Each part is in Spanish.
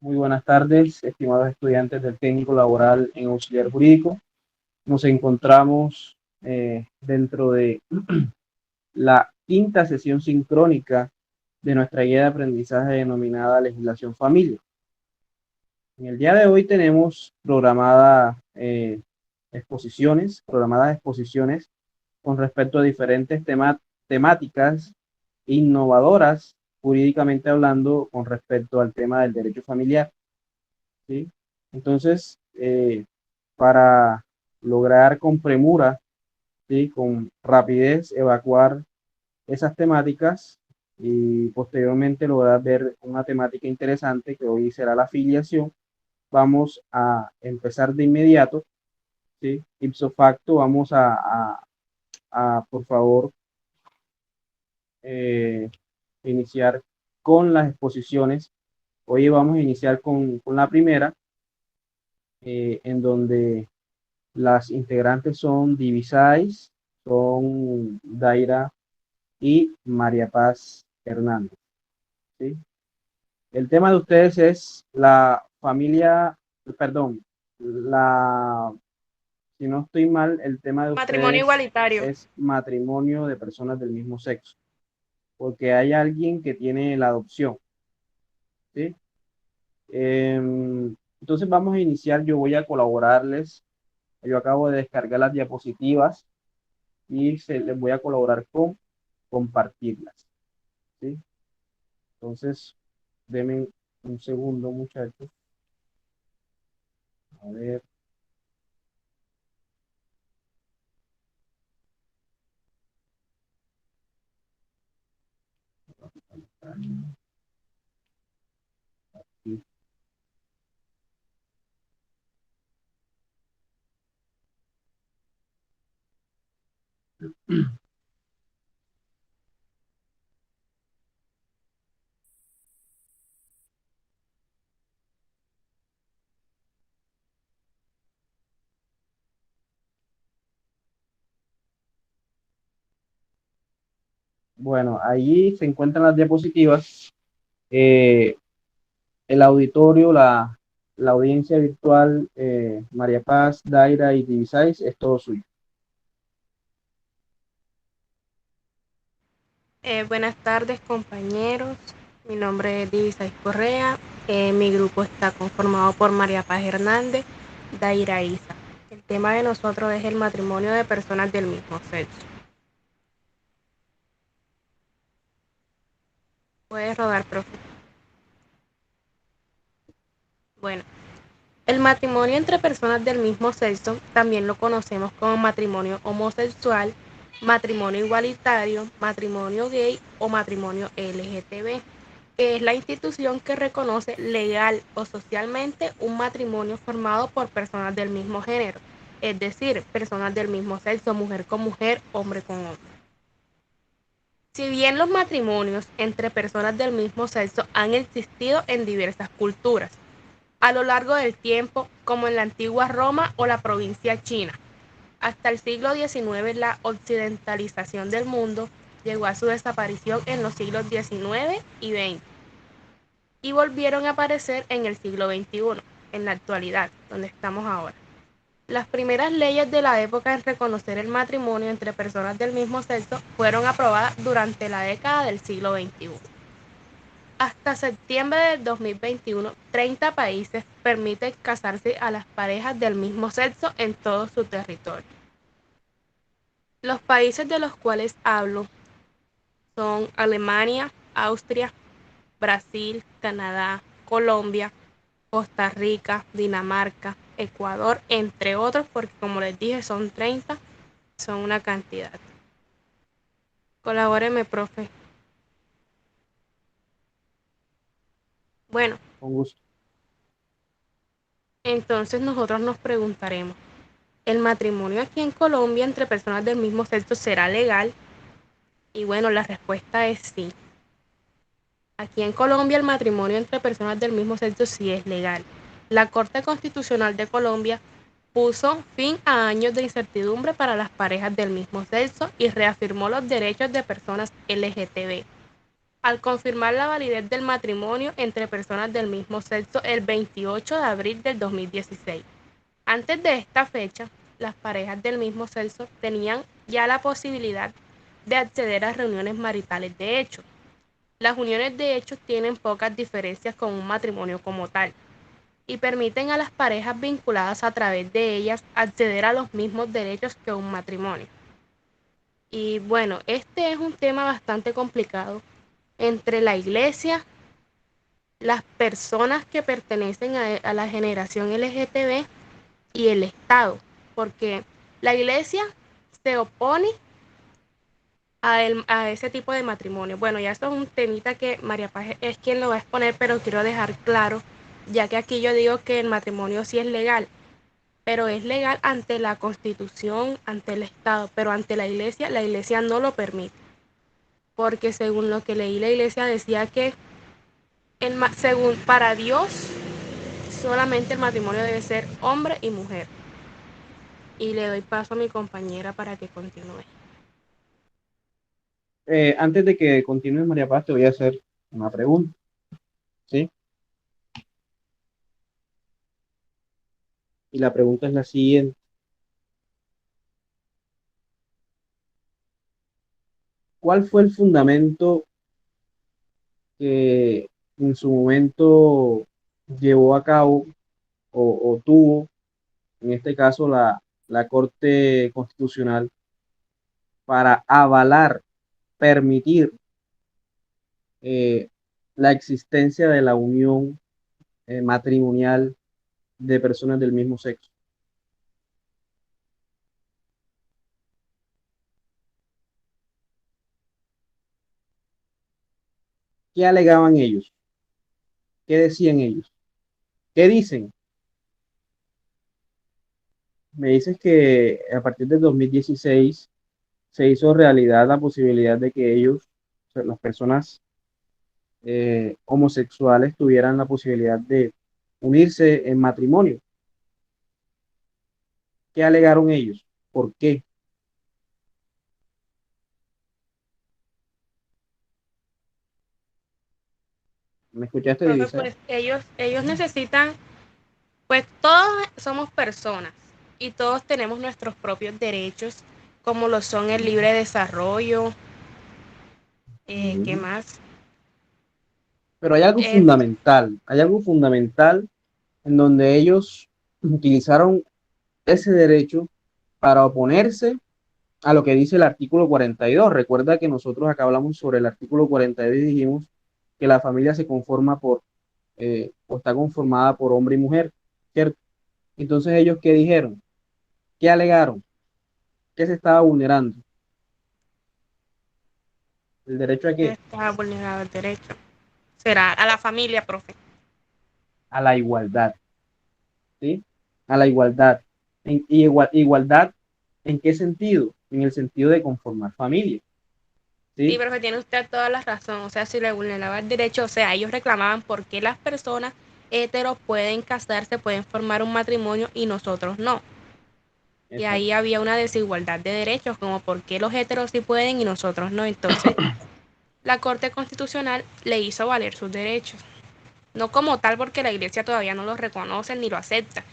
Muy buenas tardes, estimados estudiantes del técnico laboral en auxiliar jurídico. Nos encontramos dentro de la quinta sesión sincrónica de nuestra guía de aprendizaje denominada Legislación Familia. En el día de hoy tenemos programadas exposiciones con respecto a diferentes temáticas innovadoras, jurídicamente hablando, con respecto al tema del derecho familiar. ¿Sí? Entonces, para lograr con premura, ¿sí? Con rapidez, evacuar esas temáticas y posteriormente lograr ver una temática interesante que hoy será la afiliación, vamos a empezar de inmediato, ¿sí? Ipso facto, vamos por favor, eh, iniciar con las exposiciones. Hoy vamos a iniciar con la primera, en donde las integrantes son Divisais, son Daira y María Paz Hernández. ¿Sí? El tema de ustedes es la familia, perdón, la, si no estoy mal, el tema de Matrimonio ustedes igualitario. es matrimonio de personas del mismo sexo, porque hay alguien que tiene la adopción. ¿Sí? Entonces vamos a iniciar, yo voy a colaborarles. Yo acabo de descargar las diapositivas y les voy a colaborar con compartirlas. ¿Sí? Entonces, denme un segundo, muchachos. A ver. Aquí. Bueno, allí se encuentran las diapositivas. Eh, el auditorio, la audiencia virtual, María Paz, Daira y Divisais, es todo suyo. Buenas tardes, compañeros. Mi nombre es Divisay Correa. Mi grupo está conformado por María Paz Hernández, Daira Isa. El tema de nosotros es el matrimonio de personas del mismo sexo. Puedes rodar, profe. Bueno, el matrimonio entre personas del mismo sexo también lo conocemos como matrimonio homosexual, matrimonio igualitario, matrimonio gay o matrimonio LGTB, que es la institución que reconoce legal o socialmente un matrimonio formado por personas del mismo género, es decir, personas del mismo sexo, mujer con mujer, hombre con hombre. Si bien los matrimonios entre personas del mismo sexo han existido en diversas culturas, a lo largo del tiempo, como en la antigua Roma o la provincia china. Hasta el siglo XIX, la occidentalización del mundo llegó a su desaparición en los siglos XIX y XX y volvieron a aparecer en el siglo XXI, en la actualidad, donde estamos ahora. Las primeras leyes de la época en reconocer el matrimonio entre personas del mismo sexo fueron aprobadas durante la década del siglo XXI. Hasta septiembre de 2021, 30 países permiten casarse a las parejas del mismo sexo en todo su territorio. Los países de los cuales hablo son Alemania, Austria, Brasil, Canadá, Colombia, Costa Rica, Dinamarca, Ecuador, entre otros, porque como les dije son 30, son una cantidad. Colabóreme, profe. Bueno, Con gusto. entonces nosotros nos preguntaremos, ¿el matrimonio aquí en Colombia entre personas del mismo sexo será legal? Y bueno, la respuesta es sí. Aquí en Colombia el matrimonio entre personas del mismo sexo sí es legal. La Corte Constitucional de Colombia puso fin a años de incertidumbre para las parejas del mismo sexo y reafirmó los derechos de personas LGTB. al confirmar la validez del matrimonio entre personas del mismo sexo el 28 de abril del 2016. Antes de esta fecha, las parejas del mismo sexo tenían ya la posibilidad de acceder a reuniones maritales de hecho. Las uniones de hecho tienen pocas diferencias con un matrimonio como tal y permiten a las parejas vinculadas a través de ellas acceder a los mismos derechos que un matrimonio. Y bueno, este es un tema bastante complicado entre la iglesia, las personas que pertenecen a la generación LGTB y el Estado, porque la iglesia se opone a ese tipo de matrimonio. Bueno, ya esto es un temita que María Paz es quien lo va a exponer, pero quiero dejar claro, ya que aquí yo digo que el matrimonio sí es legal, pero es legal ante la Constitución, ante el Estado, pero ante la iglesia no lo permite, porque según lo que leí, la iglesia decía que según para Dios solamente el matrimonio debe ser hombre y mujer. Y le doy paso a mi compañera para que continúe. Antes de que continúes, María Paz, te voy a hacer una pregunta, ¿sí? Y la pregunta es la siguiente. ¿Cuál fue el fundamento que en su momento llevó a cabo o tuvo, en este caso, la Corte Constitucional para avalar, permitir eh, la existencia de la unión matrimonial de personas del mismo sexo? ¿Qué alegaban ellos? ¿Qué decían ellos? ¿Qué dicen? Me dices que a partir del 2016 se hizo realidad la posibilidad de que ellos, o sea, las personas homosexuales, tuvieran la posibilidad de unirse en matrimonio. ¿Qué alegaron ellos? ¿Por qué? ¿Me escuchaste, Profe, Divisa? pues ellos necesitan, pues todos somos personas y todos tenemos nuestros propios derechos, como lo son el libre desarrollo, ¿qué Ujú. más? Pero hay algo fundamental en donde ellos utilizaron ese derecho para oponerse a lo que dice el artículo 42. Recuerda que nosotros acá hablamos sobre el artículo 42 y dijimos que la familia se conforma o está conformada por hombre y mujer, ¿cierto? Entonces ellos, ¿qué dijeron? ¿Qué alegaron? ¿Qué se estaba vulnerando? ¿El derecho a qué? Está vulnerado el derecho. Será a la familia, profe. A la igualdad, ¿sí? A la igualdad. Igualdad, ¿en qué sentido? En el sentido de conformar familia, Sí, ¿sí? profe, tiene usted toda la razón. O sea, si le vulneraba el derecho, o sea, ellos reclamaban por qué las personas heteros pueden casarse, pueden formar un matrimonio y nosotros no. Y Exacto. ahí había una desigualdad de derechos, como por qué los heteros sí pueden y nosotros no. Entonces, la Corte Constitucional le hizo valer sus derechos. No como tal porque la iglesia todavía no lo reconoce ni lo acepta.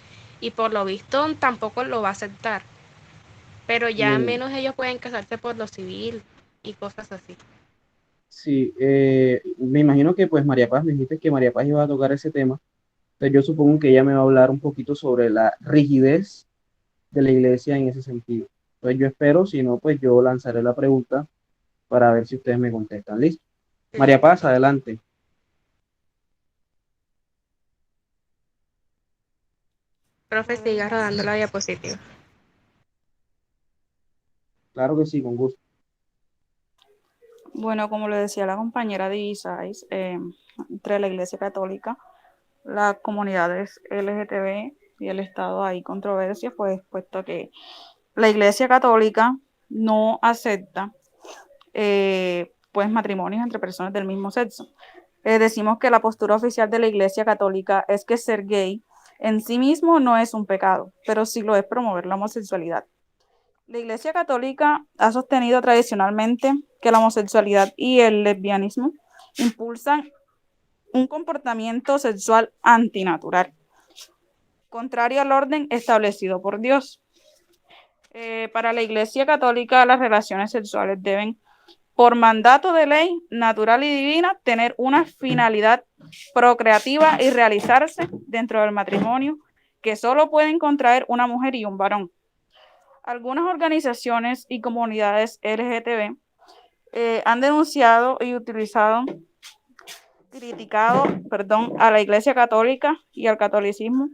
Y por lo visto tampoco lo va a aceptar. Pero ya Bien, menos ellos pueden casarse por lo civil y cosas así. sí, me imagino que pues María Paz, me dijiste que María Paz iba a tocar ese tema, entonces yo supongo que ella me va a hablar un poquito sobre la rigidez de la iglesia en ese sentido. Entonces yo espero, si no, pues yo lanzaré la pregunta para ver si ustedes me contestan. ¿Listo? María Listo, Paz, profe. adelante. Profe, siga rodando la diapositiva. Claro que sí, con gusto. Bueno, como le decía la compañera de Isais, entre la Iglesia Católica, las comunidades LGTB y el Estado hay controversia, pues puesto que la Iglesia Católica no acepta pues matrimonios entre personas del mismo sexo. Decimos que la postura oficial de la Iglesia Católica es que ser gay en sí mismo no es un pecado, pero sí lo es promover la homosexualidad. La Iglesia Católica ha sostenido tradicionalmente que la homosexualidad y el lesbianismo impulsan un comportamiento sexual antinatural, contrario al orden establecido por Dios. Para la Iglesia Católica, las relaciones sexuales deben, por mandato de ley natural y divina, tener una finalidad procreativa y realizarse dentro del matrimonio, que solo pueden contraer una mujer y un varón. Algunas organizaciones y comunidades LGTB han denunciado y criticado, a la Iglesia Católica y al catolicismo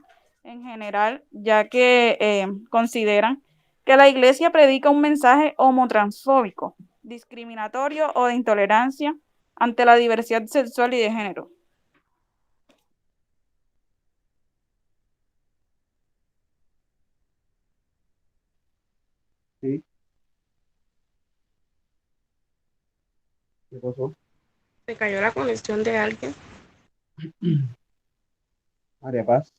en general, ya que consideran que la Iglesia predica un mensaje homotransfóbico, discriminatorio o de intolerancia ante la diversidad sexual y de género. ¿Sí? ¿Qué pasó? Se cayó la conexión de alguien. María Paz,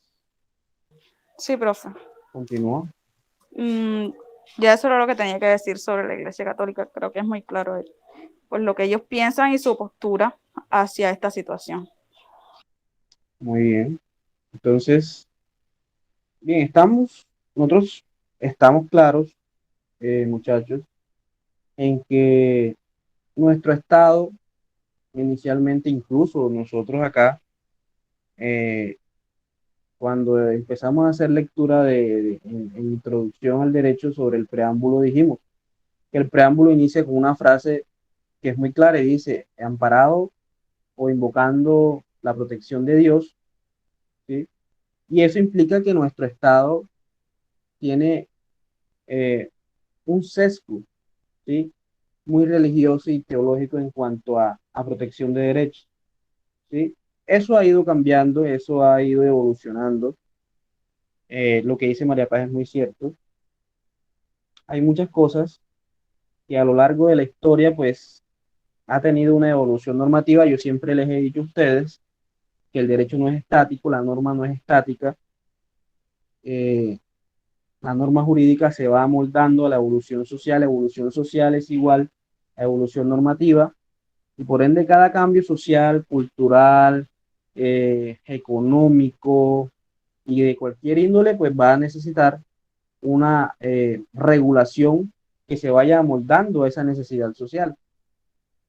Sí, profe. continúa. Ya eso era lo que tenía que decir sobre la Iglesia Católica. Creo que es muy claro pues, lo que ellos piensan y su postura hacia esta situación. Muy bien. Entonces, bien, nosotros estamos claros, muchachos, en que nuestro estado, inicialmente, incluso nosotros acá, eh, cuando empezamos a hacer lectura en introducción al derecho sobre el preámbulo, dijimos que el preámbulo inicia con una frase que es muy clara y dice, amparado o invocando la protección de Dios, ¿sí? Y eso implica que nuestro estado tiene un sesgo, ¿sí? Muy religioso y teológico en cuanto a protección de derechos, ¿sí? Eso ha ido cambiando, eso ha ido evolucionando. Lo que dice María Paz es muy cierto. Hay muchas cosas que a lo largo de la historia, pues, ha tenido una evolución normativa. Yo siempre les he dicho a ustedes que el derecho no es estático, la norma no es estática. Eh, la norma jurídica se va amoldando a la evolución social es igual a evolución normativa. Y por ende, cada cambio social, cultural, económico y de cualquier índole, pues va a necesitar una regulación que se vaya amoldando a esa necesidad social.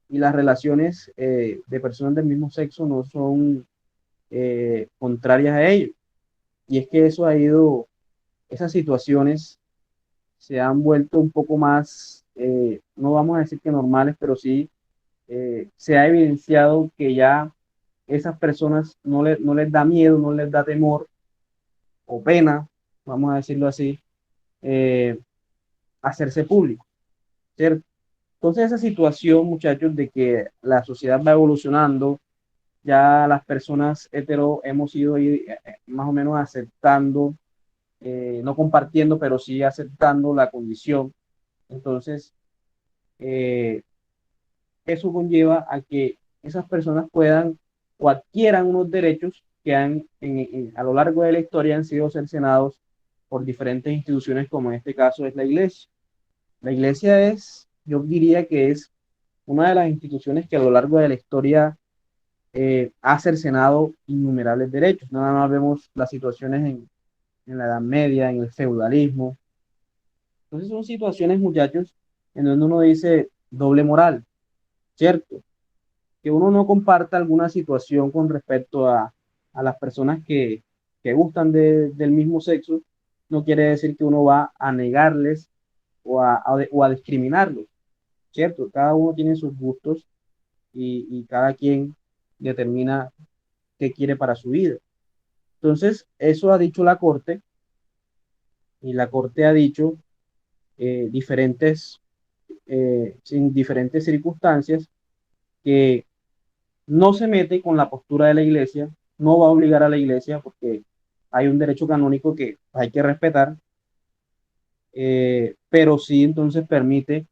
Y las relaciones de personas del mismo sexo no son contrarias a ello. Y es que esas situaciones se han vuelto un poco más, no vamos a decir que normales, pero sí se ha evidenciado que ya esas personas no les da miedo, no les da temor o pena, vamos a decirlo así, eh, hacerse público, ¿cierto? Entonces esa situación, muchachos, de que la sociedad va evolucionando, ya las personas hetero hemos ido más o menos aceptando, no compartiendo, pero sí aceptando la condición. Entonces, eh, eso conlleva a que esas personas puedan o adquieran unos derechos que a lo largo de la historia han sido cercenados por diferentes instituciones, como en este caso es la iglesia. La iglesia yo diría que es una de las instituciones que a lo largo de la historia ha cercenado innumerables derechos. Nada más vemos las situaciones en la Edad Media, en el feudalismo. Entonces son situaciones, muchachos, en donde uno dice doble moral, ¿cierto? Que uno no comparta alguna situación con respecto a las personas que gustan del mismo sexo, no quiere decir que uno va a negarles o a discriminarlos, ¿cierto? Cada uno tiene sus gustos y cada quien determina qué quiere para su vida. Entonces, eso ha dicho la Corte y la Corte ha dicho sin diferentes circunstancias que no se mete con la postura de la iglesia, no va a obligar a la iglesia porque hay un derecho canónico que hay que respetar, pero sí entonces permite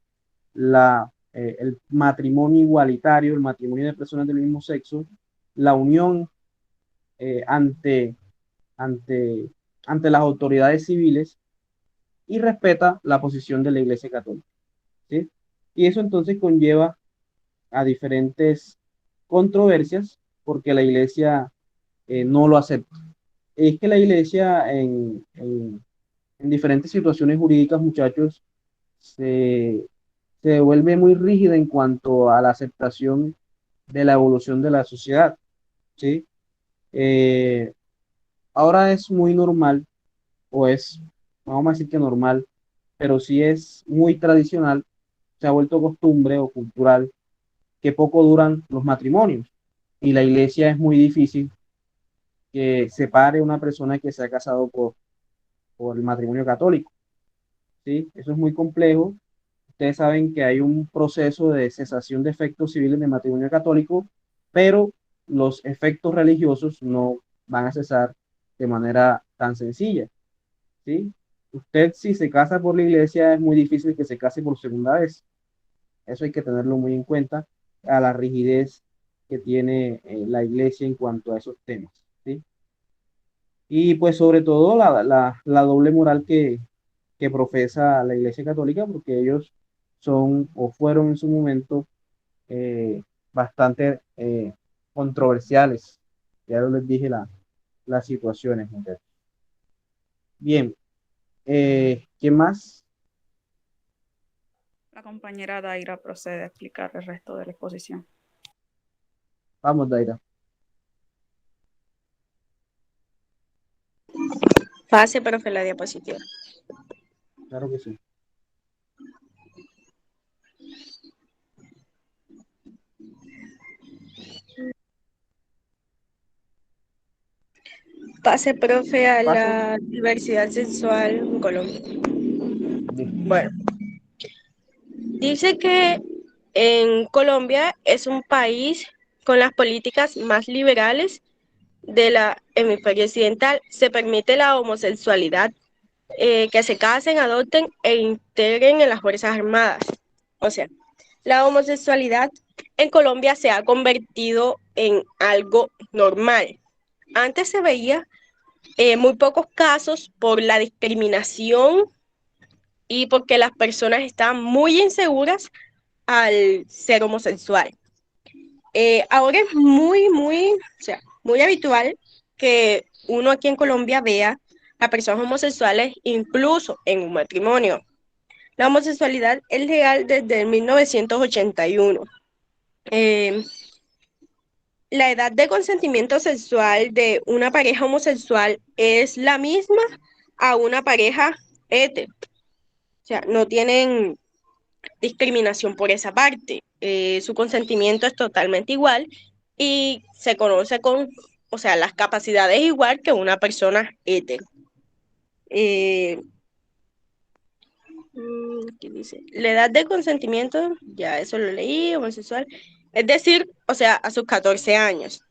el matrimonio igualitario, el matrimonio de personas del mismo sexo, la unión eh, ante, ante, ante las autoridades civiles y respeta la posición de la Iglesia Católica, ¿sí? Y eso entonces conlleva a diferentes controversias porque la iglesia no lo acepta. Es que la iglesia en diferentes situaciones jurídicas, muchachos, se, se vuelve muy rígida en cuanto a la aceptación de la evolución de la sociedad, ¿sí? Eh, Ahora es muy normal, o es, no vamos a decir que normal, pero sí es muy tradicional, se ha vuelto costumbre o cultural, que poco duran los matrimonios. Y la iglesia es muy difícil que separe una persona que se ha casado por el matrimonio católico, ¿sí? Eso es muy complejo. Ustedes saben que hay un proceso de cesación de efectos civiles de matrimonio católico, pero los efectos religiosos no van a cesar de manera tan sencilla, ¿sí? Usted si se casa por la iglesia es muy difícil que se case por segunda vez. Eso hay que tenerlo muy en cuenta a la rigidez que tiene la iglesia en cuanto a esos temas, ¿sí? Y pues sobre todo la doble moral que profesa la iglesia católica, porque ellos son o fueron en su momento bastante controversiales. Ya les dije las situaciones, muchachos. Bien, ¿quién más? La compañera Daira procede a explicar el resto de la exposición. Vamos, Daira. Pase, profe, la diapositiva. Claro que sí. Pase, profe, a Pase. la diversidad sexual en Colombia. Listo. Bueno, dice que en Colombia es un país con las políticas más liberales de la hemisferio occidental. Se permite la homosexualidad, que se casen, adopten e integren en las Fuerzas Armadas. O sea, la homosexualidad en Colombia se ha convertido en algo normal. Antes se veía muy pocos casos por la discriminación y porque las personas estaban muy inseguras al ser homosexual. Ahora es o sea, muy habitual que uno aquí en Colombia vea a personas homosexuales incluso en un matrimonio. La homosexualidad es legal desde 1981. Eh, la edad de consentimiento sexual de una pareja homosexual es la misma a una pareja hetero. O sea, no tienen discriminación por esa parte. Su consentimiento es totalmente igual y se conoce con, o sea, las capacidades igual que una persona hetero. Eh, ¿Qué dice? La edad de consentimiento, ya eso lo leí, homosexual, es decir, o sea, a sus 14 años.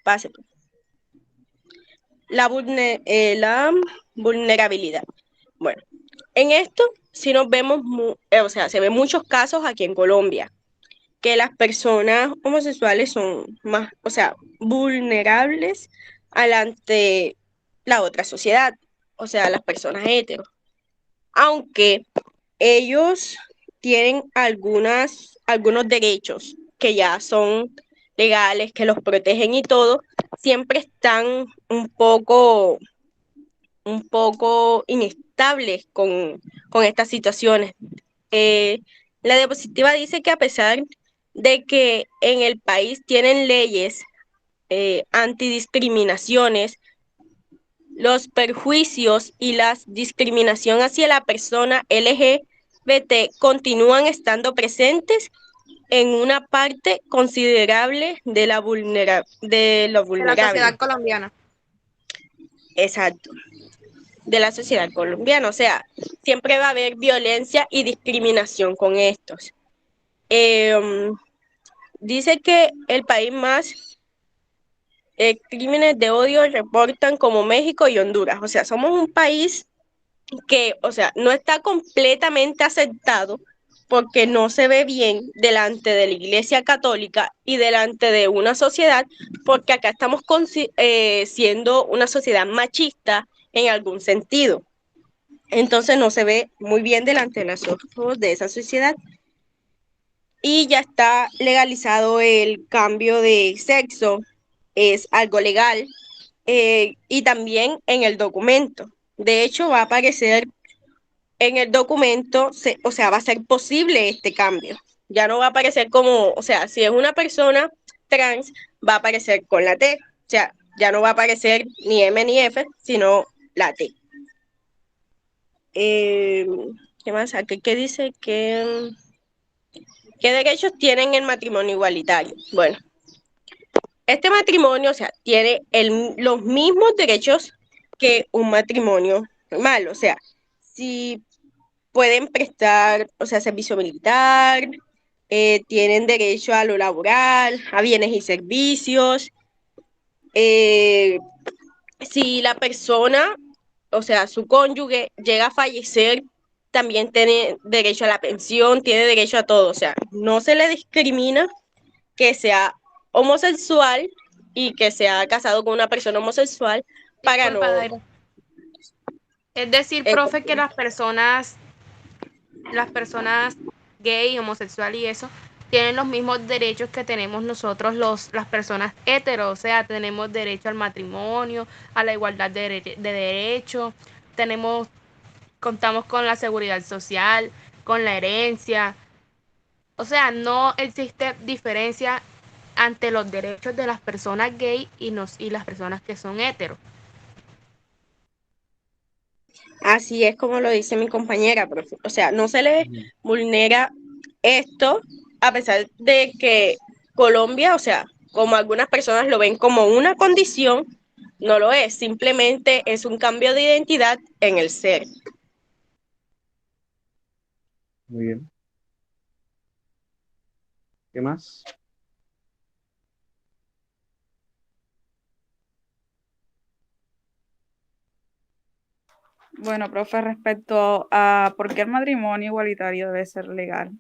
Pase. La vulnerabilidad. Bueno, en esto sí nos vemos, o sea, se ven muchos casos aquí en Colombia, que las personas homosexuales son más, o sea, vulnerables ante la otra sociedad, o sea, las personas heteros. Aunque ellos tienen algunos derechos que ya son legales, que los protegen y todo, siempre están un poco inestables con estas situaciones. Eh, la diapositiva dice que a pesar de que en el país tienen leyes antidiscriminaciones, los perjuicios y la discriminación hacia la persona LGBT continúan estando presentes en una parte considerable de la de lo De la sociedad vulnerable. colombiana. Exacto, de la sociedad colombiana. O sea, siempre va a haber violencia y discriminación con estos. Eh, Dice que el país más crímenes de odio reportan como México y Honduras. O sea, somos un país que, o sea, no está completamente aceptado porque no se ve bien delante de la Iglesia Católica y delante de una sociedad, porque acá estamos siendo una sociedad machista en algún sentido. Entonces no se ve muy bien delante de los ojos de esa sociedad. y ya está legalizado el cambio de sexo, es algo legal, y también en el documento. De hecho, va a aparecer en el documento, o sea, va a ser posible este cambio. Ya no va a aparecer como, o sea, si es una persona trans, va a aparecer con la T. O sea, ya no va a aparecer ni M ni F, sino la T. Eh, ¿Qué más? ¿Qué dice? ¿Qué derechos tienen el matrimonio igualitario? Bueno, este matrimonio, o sea, tiene los mismos derechos que un matrimonio normal. O sea, si pueden prestar, o sea, servicio militar, tienen derecho a lo laboral, a bienes y servicios. eh, si la persona, o sea, su cónyuge llega a fallecer, también tiene derecho a la pensión, tiene derecho a todo. O sea, no se le discrimina que sea homosexual y que sea casado con una persona homosexual para Disculpa, no... Daira. Es decir, eh, profe, que las personas gay, homosexual y eso, tienen los mismos derechos que tenemos nosotros las personas heteros, o sea, tenemos derecho al matrimonio, a la igualdad de derechos, tenemos, contamos con la seguridad social, con la herencia, o sea, no existe diferencia ante los derechos de las personas gay y las personas que son heteros. Así es como lo dice mi compañera, profe. O sea, no se le Ujú. vulnera esto a pesar de que Colombia, o sea, como algunas personas lo ven como una condición, no lo es, simplemente es un cambio de identidad en el ser. Muy bien. ¿Qué más? Bueno, profe, respecto a por qué el matrimonio igualitario debe ser legal,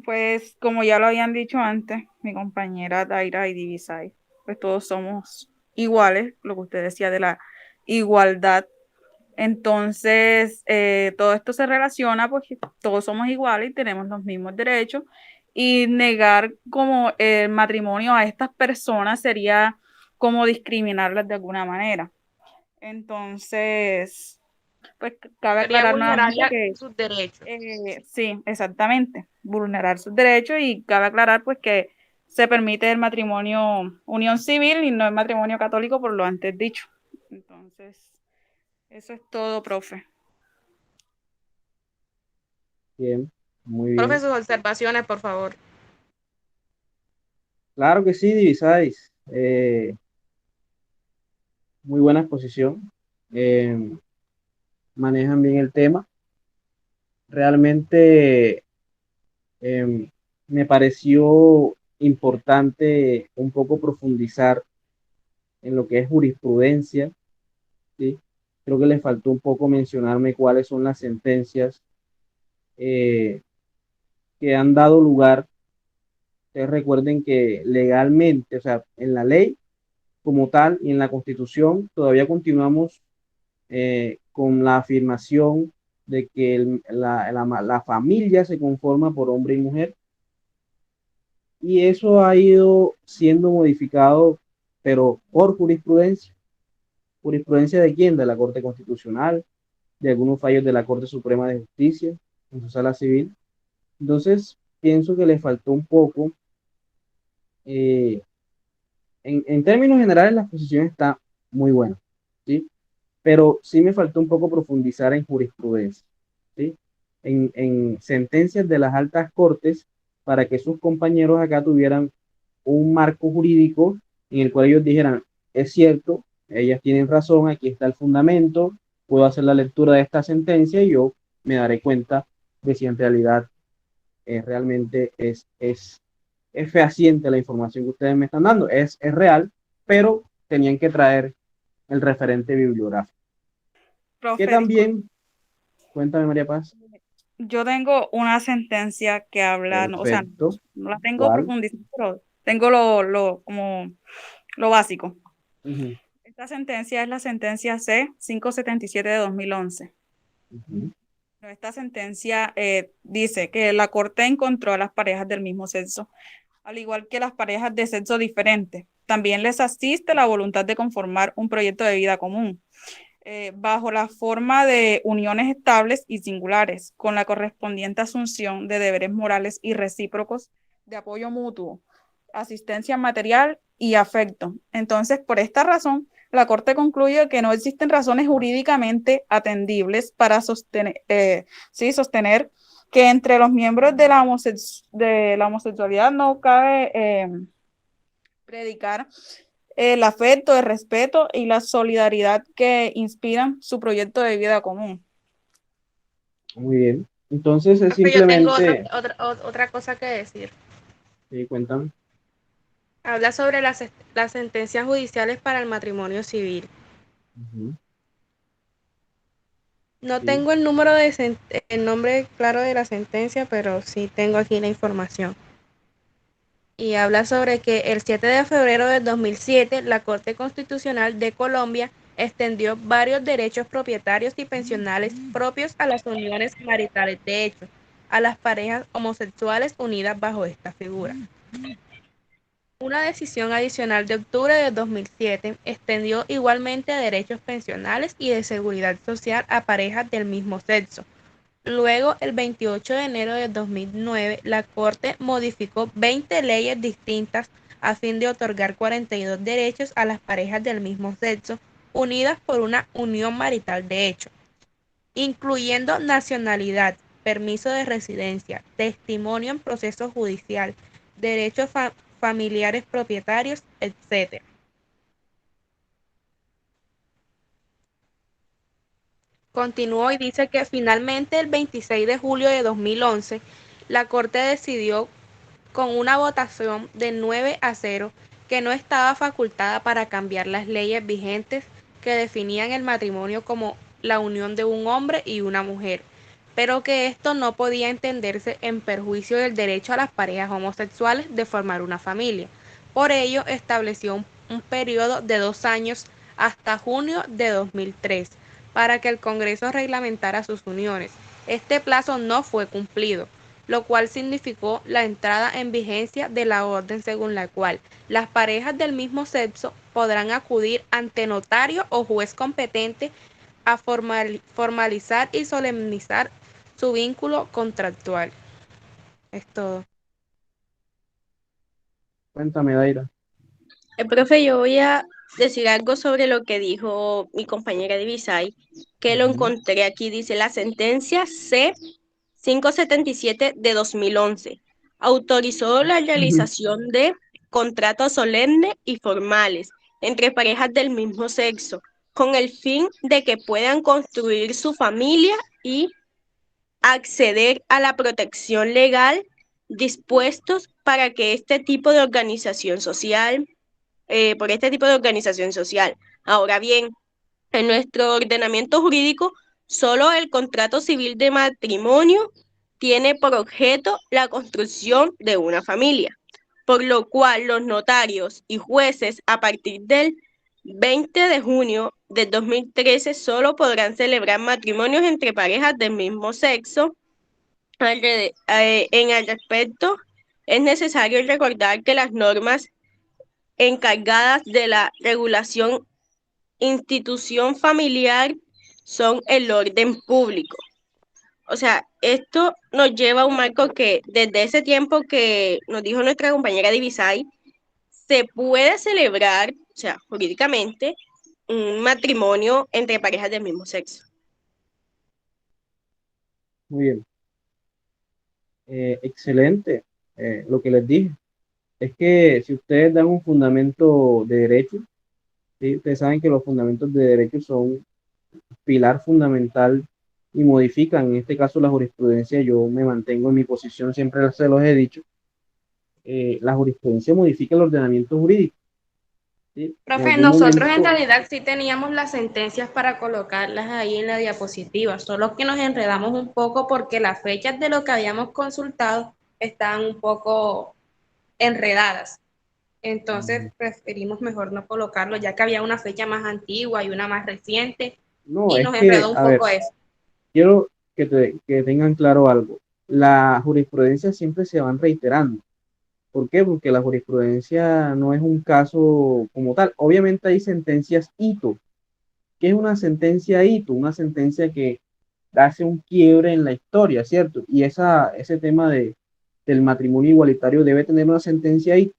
pues como ya lo habían dicho antes, mi compañera Daira y Divisay, pues todos somos iguales, lo que usted decía de la igualdad. Entonces, todo esto se relaciona porque todos somos iguales y tenemos los mismos derechos, y negar como el matrimonio a estas personas sería como discriminarlas de alguna manera. Entonces, pues cabe Sería aclarar nuevamente vulnerarle que sus derechos. sí, exactamente, vulnerar sus derechos, y cabe aclarar pues que se permite el matrimonio unión civil y no el matrimonio católico por lo antes dicho. Entonces, eso es todo, profe. Bien, muy Profe, bien. sus observaciones, por favor. Claro que sí, Divisáis. Muy buena exposición. Eh, Manejan bien el tema. Realmente eh, me pareció importante un poco profundizar en lo que es jurisprudencia, ¿sí? Creo que le faltó un poco mencionarme cuáles son las sentencias eh, que han dado lugar. Ustedes recuerden que legalmente, o sea, en la ley como tal y en la Constitución, todavía continuamos con la afirmación de que la familia se conforma por hombre y mujer, y eso ha ido siendo modificado, pero por jurisprudencia. ¿Jurisprudencia de quién? De la Corte Constitucional, de algunos fallos de la Corte Suprema de Justicia en su sala civil. Entonces, pienso que le faltó un poco. eh, en términos generales, la exposición está muy buena, ¿sí? Pero sí me faltó un poco profundizar en jurisprudencia, ¿sí? En sentencias de las altas cortes, para que sus compañeros acá tuvieran un marco jurídico en el cual ellos dijeran, es cierto, ellas tienen razón, aquí está el fundamento, puedo hacer la lectura de esta sentencia y yo me daré cuenta de si en realidad realmente es fehaciente la información que ustedes me están dando, es real, pero tenían que traer el referente bibliográfico. Que Profe, disculpe, también, cuéntame María Paz. yo tengo una sentencia que habla, no, o sea, Perfecto. no la tengo ¿Cuál? profundizada, pero tengo como lo básico. Ujú, Esta sentencia es la sentencia C-577 de 2011. ujú. Esta sentencia dice que la Corte encontró a las parejas del mismo sexo, al igual que las parejas de sexo diferente. También les asiste la voluntad de conformar un proyecto de vida común, bajo la forma de uniones estables y singulares, con la correspondiente asunción de deberes morales y recíprocos de apoyo mutuo, asistencia material y afecto. Entonces, por esta razón, la Corte concluye que no existen razones jurídicamente atendibles para sostener que entre los miembros de la homosexualidad no cabe predicar el afecto, el respeto y la solidaridad que inspiran su proyecto de vida común. Muy bien. Entonces es Profe, yo tengo simplemente, otra cosa que decir. cuéntame. Habla sobre las sentencias judiciales para el matrimonio civil. Ujú, No sí, tengo el el nombre claro de la sentencia, pero sí tengo aquí la información. Y habla sobre que el 7 de febrero del 2007, la Corte Constitucional de Colombia extendió varios derechos propietarios y pensionales propios a las uniones maritales de hecho, a las parejas homosexuales unidas bajo esta figura. Una decisión adicional de octubre de 2007 extendió igualmente derechos pensionales y de seguridad social a parejas del mismo sexo. Luego, el 28 de enero de 2009, la Corte modificó 20 leyes distintas a fin de otorgar 42 derechos a las parejas del mismo sexo unidas por una unión marital de hecho, incluyendo nacionalidad, permiso de residencia, testimonio en proceso judicial, derechos familiares propietarios, etc. Continuó y dice que finalmente el 26 de julio de 2011, la Corte decidió con una votación de 9-0 que no estaba facultada para cambiar las leyes vigentes que definían el matrimonio como la unión de un hombre y una mujer, pero que esto no podía entenderse en perjuicio del derecho a las parejas homosexuales de formar una familia. Por ello, estableció un periodo de 2 años hasta junio de 2003 para que el Congreso reglamentara sus uniones. Este plazo no fue cumplido, lo cual significó la entrada en vigencia de la orden según la cual las parejas del mismo sexo podrán acudir ante notario o juez competente a formalizar y solemnizar su vínculo contractual. Es todo. Cuéntame, Daira. Profe, yo voy a decir algo sobre lo que dijo mi compañera Divisay, que lo Ujú, encontré aquí. Dice la sentencia C-577 de 2011 autorizó la ujú. realización de contratos solemnes y formales entre parejas del mismo sexo, con el fin de que puedan construir su familia y acceder a la protección legal dispuestos para que este tipo de organización social, por este tipo de organización social. Ahora bien, en nuestro ordenamiento jurídico, solo el contrato civil de matrimonio tiene por objeto la construcción de una familia, por lo cual los notarios y jueces a partir del 20 de junio de 2013 solo podrán celebrar matrimonios entre parejas del mismo sexo. En el respecto, es necesario recordar que las normas encargadas de la regulación institución familiar son el orden público. O sea, esto nos lleva a un marco que desde ese tiempo que nos dijo nuestra compañera Divisay, se puede celebrar, o sea, jurídicamente, un matrimonio entre parejas del mismo sexo. Muy bien. Excelente. Lo que les dije es que si ustedes dan un fundamento de derecho, ¿sí? Ustedes saben que los fundamentos de derecho son pilar fundamental y modifican, en este caso la jurisprudencia, yo me mantengo en mi posición, siempre se los he dicho, la jurisprudencia modifica el ordenamiento jurídico, ¿sí? En Profe, algún nosotros en momento, realidad sí teníamos las sentencias para colocarlas ahí en la diapositiva, solo que nos enredamos un poco porque las fechas de lo que habíamos consultado estaban un poco enredadas. Entonces preferimos mejor no colocarlo, ya que había una fecha más antigua y una más reciente, no, y es nos que, enredó un a ver, poco eso. quiero, que tengan claro algo. La jurisprudencia siempre se van reiterando. ¿Por qué? Porque la jurisprudencia no es un caso como tal. Obviamente hay sentencias hito. ¿Qué es una sentencia hito? Una sentencia que hace un quiebre en la historia, ¿cierto? Y ese tema del matrimonio igualitario debe tener una sentencia hito,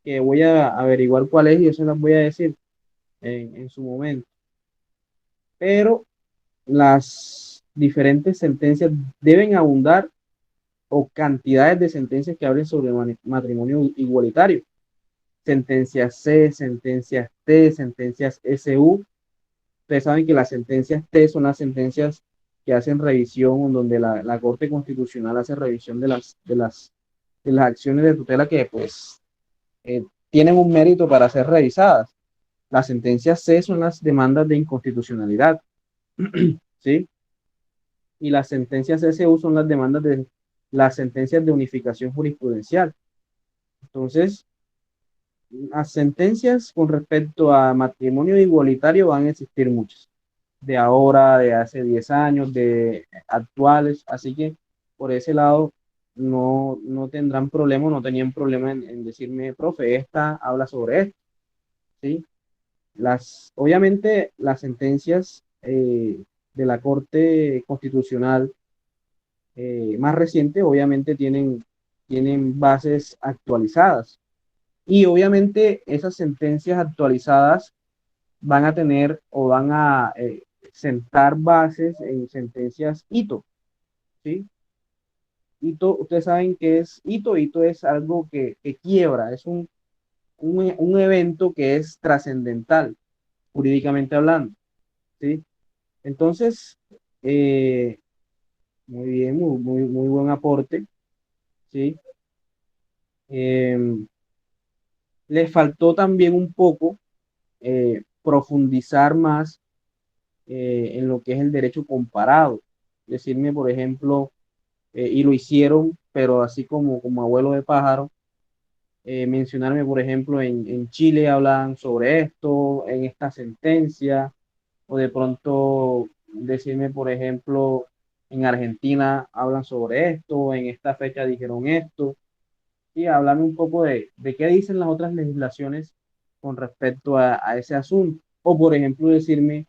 que voy a averiguar cuál es y eso las voy a decir en su momento. Pero las diferentes sentencias deben abundar o cantidades de sentencias que hablen sobre matrimonio igualitario. Sentencias C, sentencias T, sentencias SU. Ustedes saben que las sentencias T son las sentencias que hacen revisión, donde la Corte Constitucional hace revisión de las acciones de tutela que pues tienen un mérito para ser revisadas. Las sentencias C son las demandas de inconstitucionalidad, ¿sí? Y las sentencias SU son las sentencias de unificación jurisprudencial. Entonces, las sentencias con respecto a matrimonio igualitario van a existir muchas, de ahora, de hace 10 años, de actuales, así que por ese lado no tendrán problema, no tenían problema en decirme, profe, esta habla sobre esto, ¿sí? Obviamente las sentencias de la Corte Constitucional más reciente, obviamente tienen bases actualizadas. Y obviamente esas sentencias actualizadas van a tener o van a sentar bases en sentencias hito, ¿sí? Hito, ustedes saben qué es hito. Hito es algo que quiebra, es un evento que es trascendental, jurídicamente hablando, ¿sí? Entonces, eh, muy bien, muy buen aporte, ¿sí? Eh, Les faltó también un poco profundizar más en lo que es el derecho comparado. Decirme, por ejemplo, y lo hicieron, pero así como abuelo de pájaro, mencionarme, por ejemplo, en Chile hablan sobre esto, en esta sentencia, o de pronto decirme, por ejemplo, en Argentina hablan sobre esto, en esta fecha dijeron esto, y hablarme un poco de qué dicen las otras legislaciones con respecto a ese asunto. O, por ejemplo, decirme,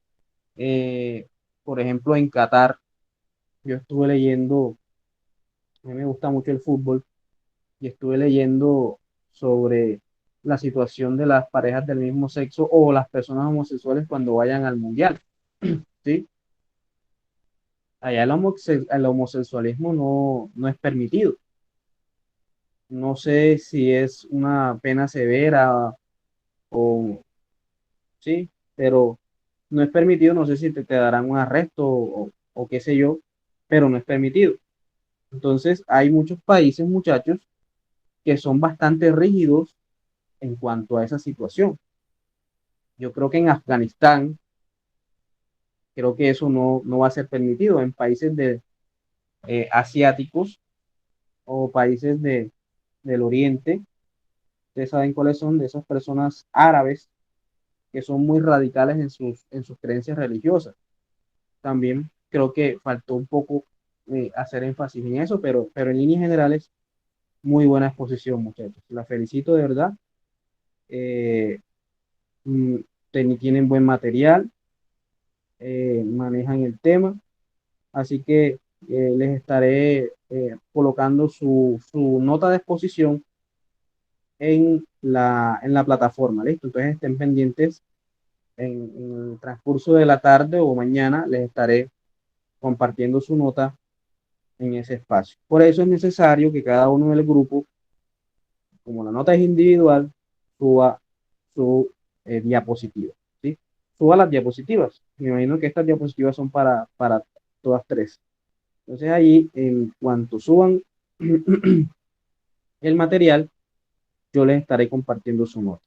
por ejemplo, en Qatar, yo estuve leyendo, a mí me gusta mucho el fútbol, y estuve leyendo sobre la situación de las parejas del mismo sexo o las personas homosexuales cuando vayan al mundial, ¿sí? Allá el homosexualismo no es permitido. No sé si es una pena severa o sí, pero no es permitido. No sé si te darán un arresto o qué sé yo, pero no es permitido. Entonces, hay muchos países, muchachos, que son bastante rígidos en cuanto a esa situación. Yo creo que en Afganistán, creo que eso no va a ser permitido. En países asiáticos o países del Oriente, ustedes saben cuáles son, de esas personas árabes que son muy radicales en sus creencias religiosas. También creo que faltó un poco hacer énfasis en eso, pero en líneas generales, muy buena exposición, muchachos. La felicito de verdad. Eh, mm, Tienen buen material, manejan el tema, así que les estaré colocando su nota de exposición en la plataforma, ¿listo? Entonces estén pendientes en el transcurso de la tarde o mañana, les estaré compartiendo su nota en ese espacio. Por eso es necesario que cada uno del grupo, como la nota es individual, suba su diapositiva, ¿sí? Suba las diapositivas. Me imagino que estas diapositivas son para todas tres. Entonces ahí, en cuanto suban el material, yo les estaré compartiendo su nota.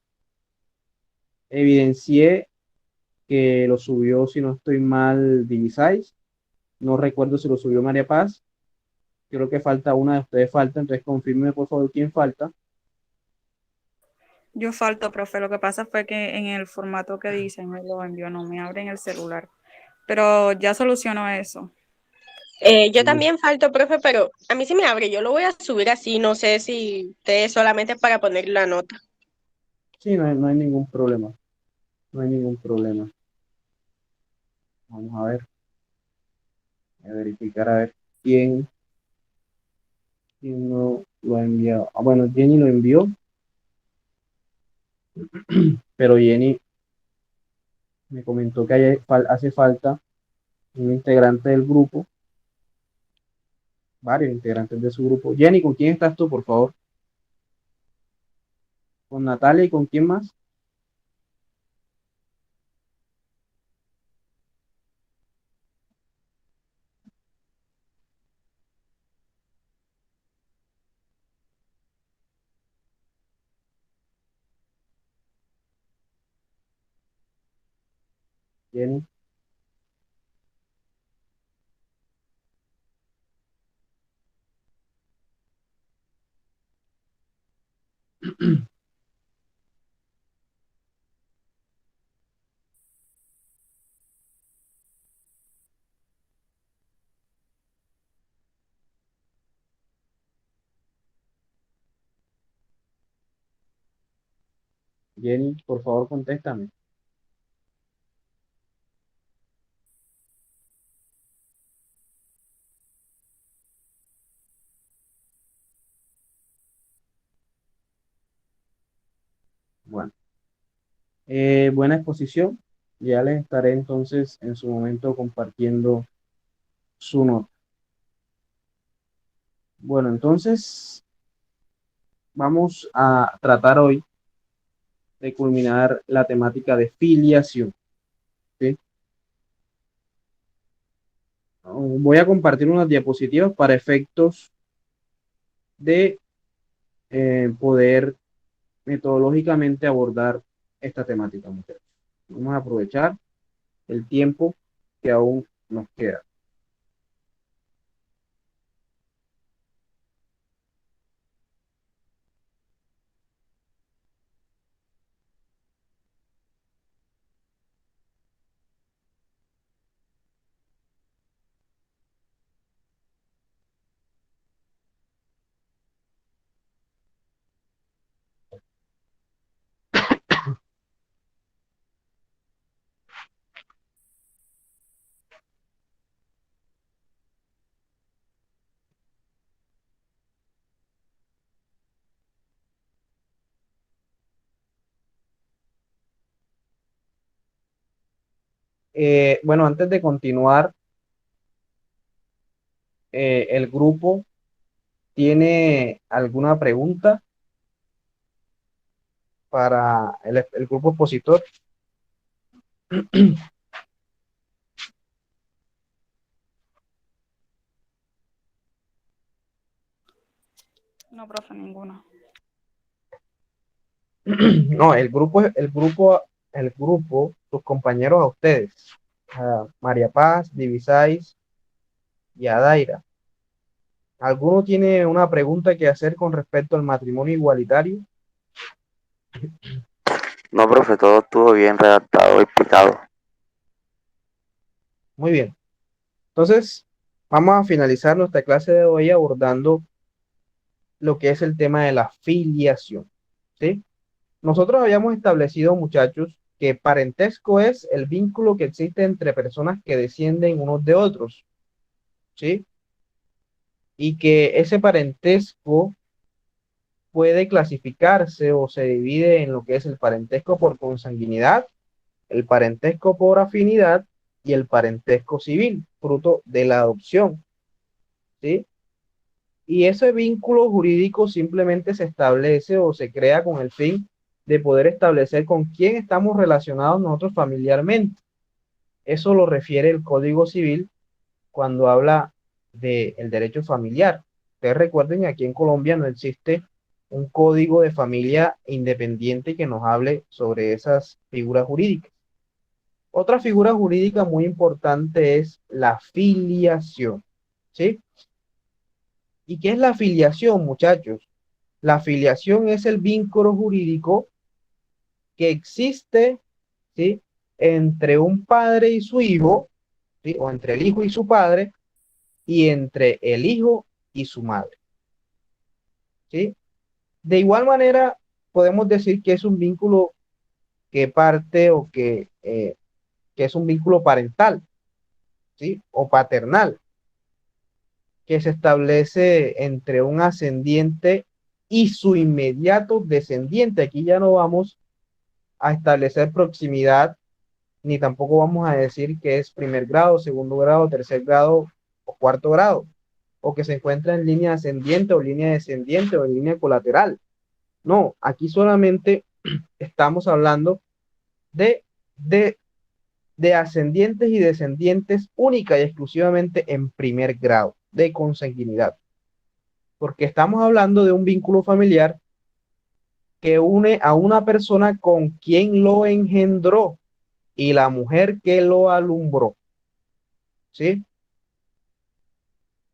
Evidencié que lo subió, si no estoy mal, Divisáis. No recuerdo si lo subió María Paz. Creo que falta una de ustedes, falta, entonces confirme por favor quién falta. Yo falto, profe. Lo que pasa fue que en el formato que dicen me lo envió, no me abre en el celular. Pero ya solucionó eso. Yo también falto, profe, pero a mí sí me abre. Yo lo voy a subir así. No sé si ustedes solamente para poner la nota. Sí, no hay ningún problema. No hay ningún problema. Vamos a verificar a ver quién no lo ha enviado. Ah, bueno, Jenny lo envió, pero Jenny me comentó que hace falta un integrante del grupo, varios integrantes de su grupo. Jenny, ¿con quién estás tú, por favor? ¿Con Natalia y con quién más? Jenny. Jenny, por favor, contéstame. Bueno, buena exposición. Ya les estaré entonces en su momento compartiendo su nota. Bueno, entonces vamos a tratar hoy de culminar la temática de filiación. ¿Sí? Voy a compartir unas diapositivas para efectos de poder metodológicamente abordar esta temática, muchachos. Vamos a aprovechar el tiempo que aún nos queda. Bueno, antes de continuar, el grupo tiene alguna pregunta para el grupo expositor. No, profe, ninguna. No, el grupo, sus compañeros a ustedes, a María Paz, Divisáis y a Daira. ¿Alguno tiene una pregunta que hacer con respecto al matrimonio igualitario? No, profe, todo estuvo bien redactado y explicado. Muy bien. Entonces, vamos a finalizar nuestra clase de hoy abordando lo que es el tema de la filiación. ¿Sí? Nosotros habíamos establecido, muchachos, que parentesco es el vínculo que existe entre personas que descienden unos de otros. ¿Sí? Y que ese parentesco puede clasificarse o se divide en lo que es el parentesco por consanguinidad, el parentesco por afinidad y el parentesco civil, fruto de la adopción. ¿Sí? Y ese vínculo jurídico simplemente se establece o se crea con el fin de poder establecer con quién estamos relacionados nosotros familiarmente. Eso lo refiere el Código Civil cuando habla del derecho familiar. Ustedes recuerden que aquí en Colombia no existe un código de familia independiente que nos hable sobre esas figuras jurídicas. Otra figura jurídica muy importante es la filiación. ¿Sí? ¿Y qué es la filiación, muchachos? La filiación es el vínculo jurídico que existe, ¿sí?, entre un padre y su hijo, ¿sí?, o entre el hijo y su padre, y entre el hijo y su madre. ¿Sí? De igual manera, podemos decir que es un vínculo que parte o que es un vínculo parental, ¿sí? O paternal, que se establece entre un ascendiente y su inmediato descendiente. Aquí ya no vamos a establecer proximidad, ni tampoco vamos a decir que es primer grado, segundo grado, tercer grado o cuarto grado, o que se encuentra en línea ascendiente o línea descendiente o en línea colateral. No, aquí solamente estamos hablando de, de, de ascendientes y descendientes única y exclusivamente en primer grado de consanguinidad, porque estamos hablando de un vínculo familiar que une a una persona con quien lo engendró y la mujer que lo alumbró, ¿sí?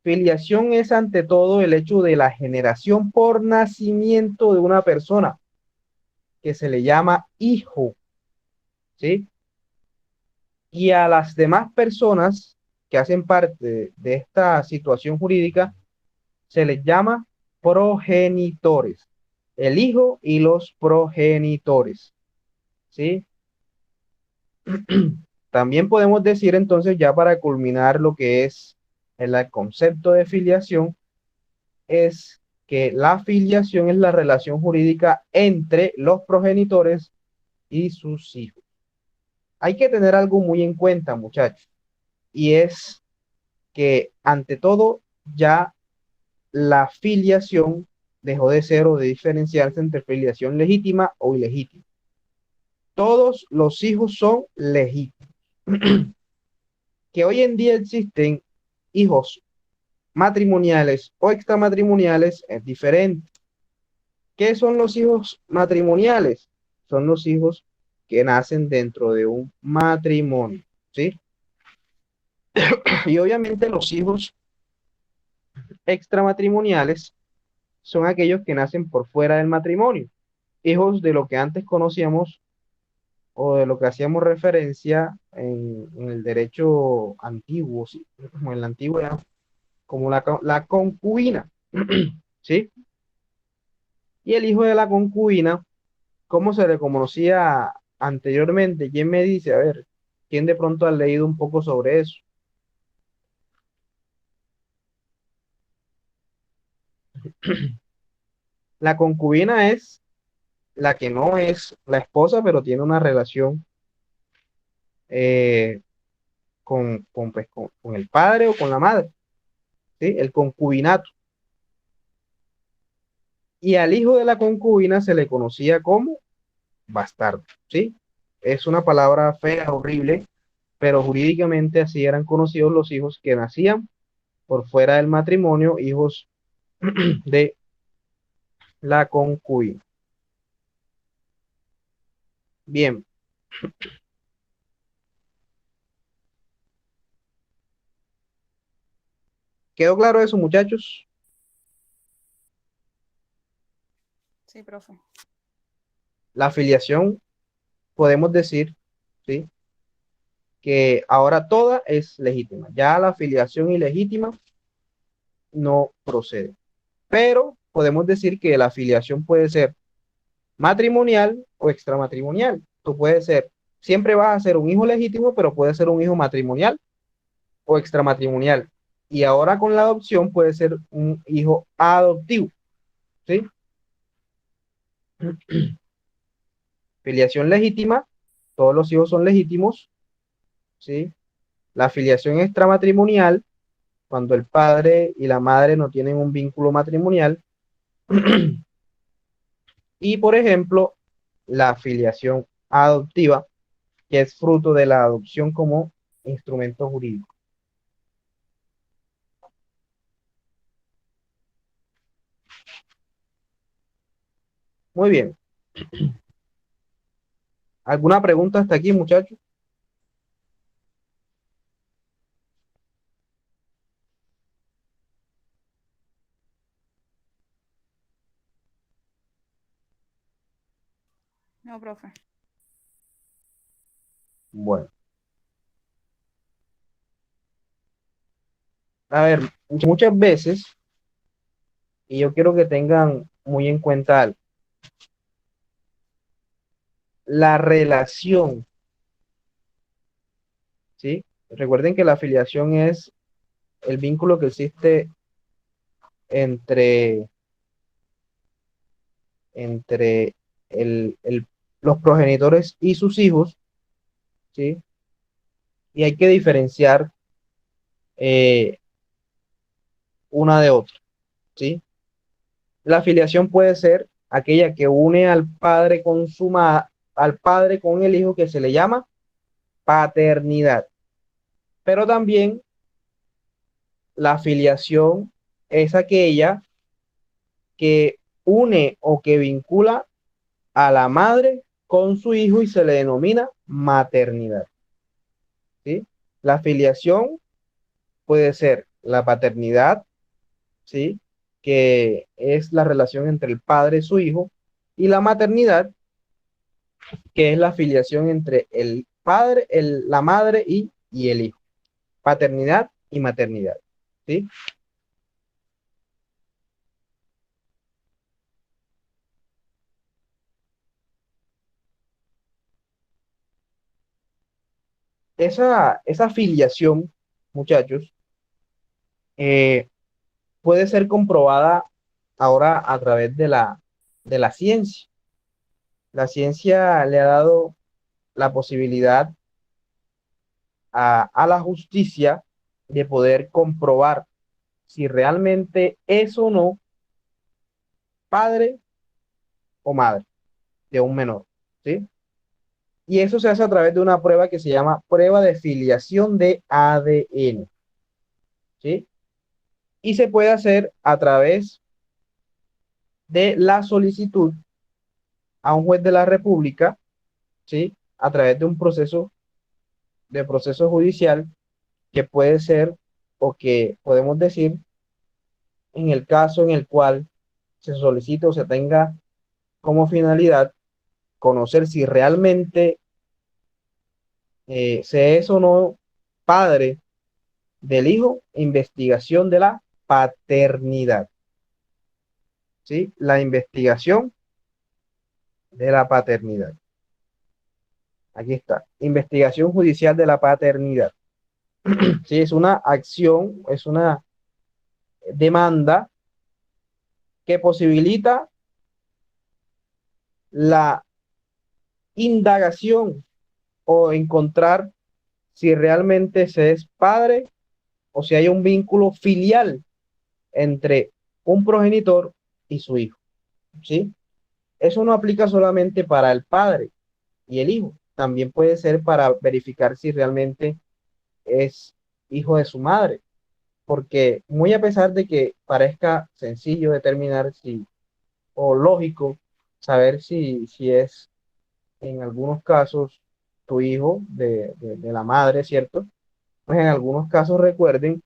Filiación es ante todo el hecho de la generación por nacimiento de una persona que se le llama hijo, ¿sí? Y a las demás personas que hacen parte de esta situación jurídica se les llama progenitores, el hijo y los progenitores, ¿sí? También podemos decir entonces, ya para culminar lo que es el concepto de filiación, es que la filiación es la relación jurídica entre los progenitores y sus hijos. Hay que tener algo muy en cuenta, muchachos, y es que ante todo ya la filiación dejó de ser o de diferenciarse entre filiación legítima o ilegítima. Todos los hijos son legítimos. Que hoy en día existen hijos matrimoniales o extramatrimoniales es diferente. ¿Qué son los hijos matrimoniales? Son los hijos que nacen dentro de un matrimonio, ¿sí? Y obviamente los hijos extramatrimoniales son aquellos que nacen por fuera del matrimonio, hijos de lo que antes conocíamos o de lo que hacíamos referencia en el derecho antiguo, ¿sí? Como en la antigüedad, como la concubina, ¿sí? Y el hijo de la concubina, ¿cómo se le conocía anteriormente? ¿Quién me dice? A ver, ¿quién de pronto ha leído un poco sobre eso? La concubina es la que no es la esposa, pero tiene una relación eh, con el padre o con la madre, ¿sí? El concubinato. Y al hijo de la concubina se le conocía como bastardo, ¿sí? Es una palabra fea, horrible, pero jurídicamente así eran conocidos los hijos que nacían por fuera del matrimonio, hijos de la concubina. Bien, ¿quedó claro eso, muchachos? Sí, profe. La afiliación, podemos decir, ¿sí? Que ahora toda es legítima. Ya la afiliación ilegítima no procede. Pero podemos decir que la afiliación puede ser matrimonial o extramatrimonial. Tú puedes ser, siempre vas a ser un hijo legítimo, pero puede ser un hijo matrimonial o extramatrimonial. Y ahora con la adopción puede ser un hijo adoptivo, ¿sí? Filiación legítima, todos los hijos son legítimos, ¿sí? La filiación extramatrimonial, cuando el padre y la madre no tienen un vínculo matrimonial. Y, por ejemplo, la filiación adoptiva, que es fruto de la adopción como instrumento jurídico. Muy bien. ¿Alguna pregunta hasta aquí, muchachos? No, profe. Bueno, A ver, muchas veces, y yo quiero que tengan muy en cuenta algo, la relación, ¿sí? Recuerden que la afiliación es el vínculo que existe entre, entre los progenitores y sus hijos, ¿sí? Y hay que diferenciar eh, una de otra, ¿sí? La afiliación puede ser aquella que une al padre con al padre con el hijo, que se le llama paternidad. Pero también la afiliación es aquella que une o que vincula a la madre con su hijo y se le denomina maternidad, ¿sí? La afiliación puede ser la paternidad, ¿sí? Que es la relación entre el padre y su hijo, y la maternidad, que es la afiliación entre el padre, la madre y el hijo. Paternidad y maternidad, ¿sí? Esa afiliación, muchachos, eh, puede ser comprobada ahora a través de la ciencia. La ciencia le ha dado la posibilidad a la justicia de poder comprobar si realmente es o no padre o madre de un menor, ¿sí? Y eso se hace a través de una prueba que se llama prueba de filiación de ADN, ¿sí? Y se puede hacer a través de la solicitud a un juez de la República, ¿sí? A través de proceso judicial, que puede ser, o que podemos decir, en el caso en el cual se solicite o se tenga como finalidad conocer si realmente se es o no padre del hijo, investigación de la paternidad, ¿sí? La investigación de la paternidad. Aquí está, investigación judicial de la paternidad. Sí, es una acción, es una demanda que posibilita la indagación o encontrar si realmente se es padre o si hay un vínculo filial entre un progenitor y su hijo, ¿sí? Eso no aplica solamente para el padre y el hijo, también puede ser para verificar si realmente es hijo de su madre, porque muy a pesar de que parezca sencillo determinar si, o lógico, saber si es en algunos casos tu hijo de la madre, ¿cierto? Pues en algunos casos recuerden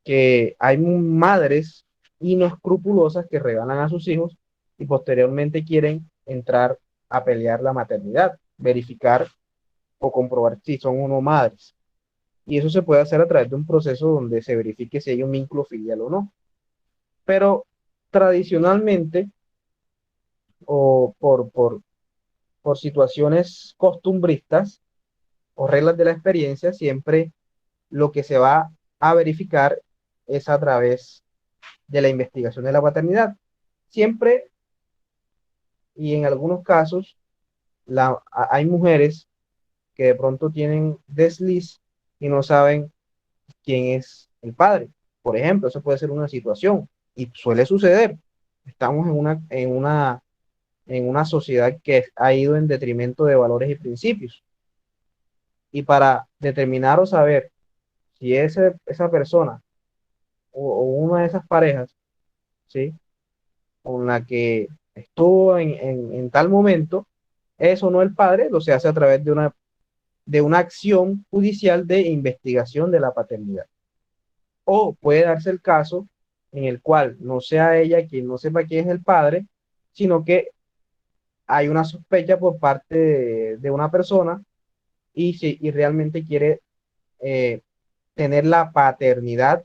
que hay madres inescrupulosas que regalan a sus hijos y posteriormente quieren entrar a pelear la maternidad, verificar o comprobar si son o no madres. Y eso se puede hacer a través de un proceso donde se verifique si hay un vínculo filial o no. Pero tradicionalmente, o por situaciones costumbristas o reglas de la experiencia, siempre lo que se va a verificar es a través de la investigación de la paternidad. Siempre y en algunos casos hay mujeres que de pronto tienen desliz y no saben quién es el padre. Por ejemplo, eso puede ser una situación y suele suceder. Estamos en una sociedad que ha ido en detrimento de valores y principios. Y para determinar o saber si esa persona o una de esas parejas, ¿sí? Con la que estuvo en tal momento, es o no el padre, lo se hace a través de una acción judicial de investigación de la paternidad. O puede darse el caso en el cual no sea ella quien no sepa quién es el padre, sino que hay una sospecha por parte de una persona y realmente quiere eh, tener la paternidad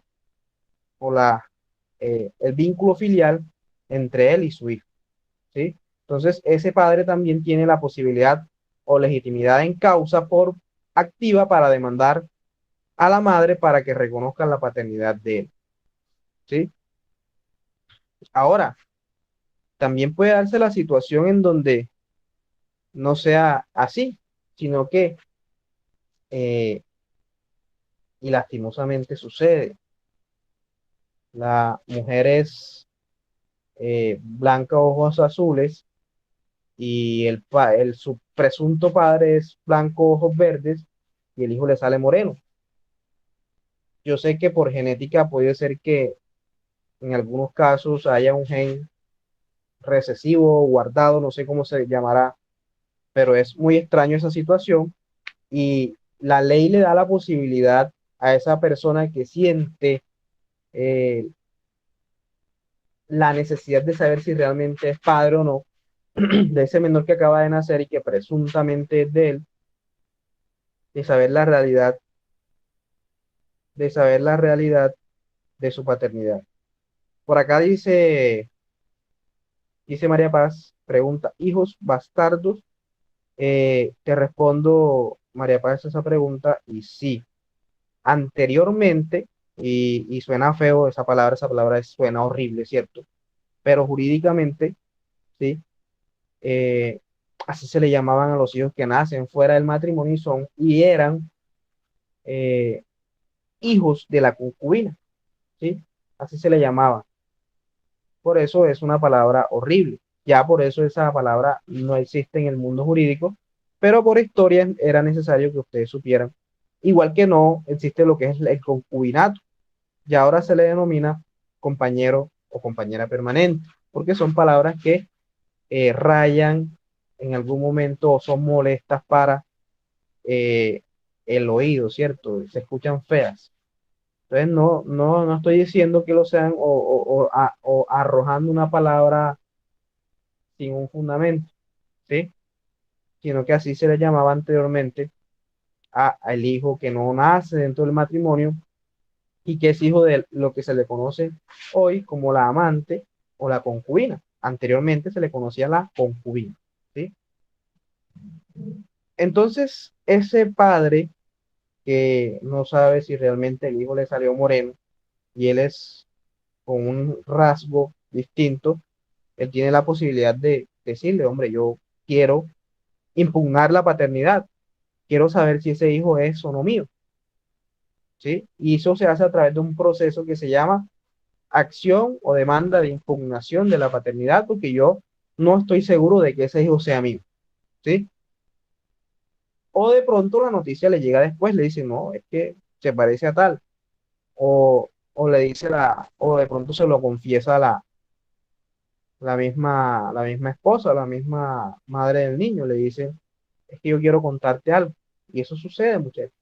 o el vínculo filial entre él y su hijo, ¿sí? Entonces, ese padre también tiene la posibilidad o legitimidad en causa por activa para demandar a la madre para que reconozcan la paternidad de él, ¿sí? Ahora, también puede darse la situación en donde no sea así, sino que, eh, y lastimosamente sucede, la mujer es blanca, ojos azules, y su presunto padre es blanco, ojos verdes, y el hijo le sale moreno. Yo sé que por genética puede ser que en algunos casos haya un gen recesivo, guardado, no sé cómo se llamará, pero es muy extraño esa situación y la ley le da la posibilidad a esa persona que siente eh, la necesidad de saber si realmente es padre o no de ese menor que acaba de nacer y que presuntamente es de él, de saber la realidad, de saber la realidad de su paternidad. Por acá dice María Paz, pregunta, ¿hijos bastardos? Te respondo, María Paz, esa pregunta y sí. Anteriormente, y suena feo esa palabra suena horrible, ¿cierto? Pero jurídicamente, ¿sí? Eh, Así se le llamaban a los hijos que nacen fuera del matrimonio y eran eh, hijos de la concubina, ¿sí? Así se le llamaba. Por eso es una palabra horrible. Ya por eso esa palabra no existe en el mundo jurídico, pero por historia era necesario que ustedes supieran. Igual que no existe lo que es el concubinato. Y ahora se le denomina compañero o compañera permanente, porque son palabras que rayan en algún momento o son molestas para eh, el oído, ¿cierto? Se escuchan feas. Entonces no estoy diciendo que lo sean o arrojando una palabra sin un fundamento, ¿sí? Sino que así se le llamaba anteriormente al hijo que no nace dentro del matrimonio y que es hijo de lo que se le conoce hoy como la amante o la concubina. Anteriormente se le conocía la concubina, ¿sí? Entonces, ese padre que no sabe si realmente el hijo le salió moreno y él es con un rasgo distinto, él tiene la posibilidad de decirle, hombre, yo quiero impugnar la paternidad, quiero saber si ese hijo es o no mío, ¿sí? Y eso se hace a través de un proceso que se llama acción o demanda de impugnación de la paternidad, porque yo no estoy seguro de que ese hijo sea mío, ¿sí? O de pronto la noticia le llega después, le dice, no, es que se parece a tal, o le dice o de pronto se lo confiesa la misma esposa, la misma madre del niño, le dice, es que yo quiero contarte algo. Y eso sucede, muchachos,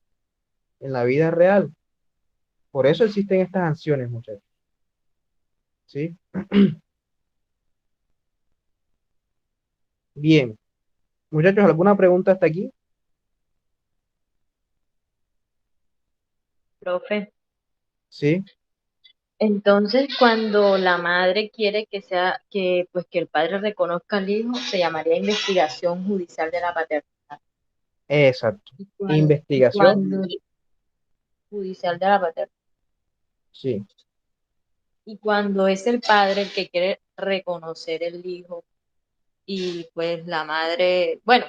en la vida real. Por eso existen estas acciones, muchachos, ¿sí? Bien, muchachos, ¿alguna pregunta hasta aquí? Profe. Sí, Entonces, cuando la madre quiere que sea, que pues que el padre reconozca al hijo, se llamaría investigación judicial de la paternidad. exacto. Y Investigación, cuando judicial de la paternidad. sí. Y cuando es el padre el que quiere reconocer el hijo y pues la madre, bueno,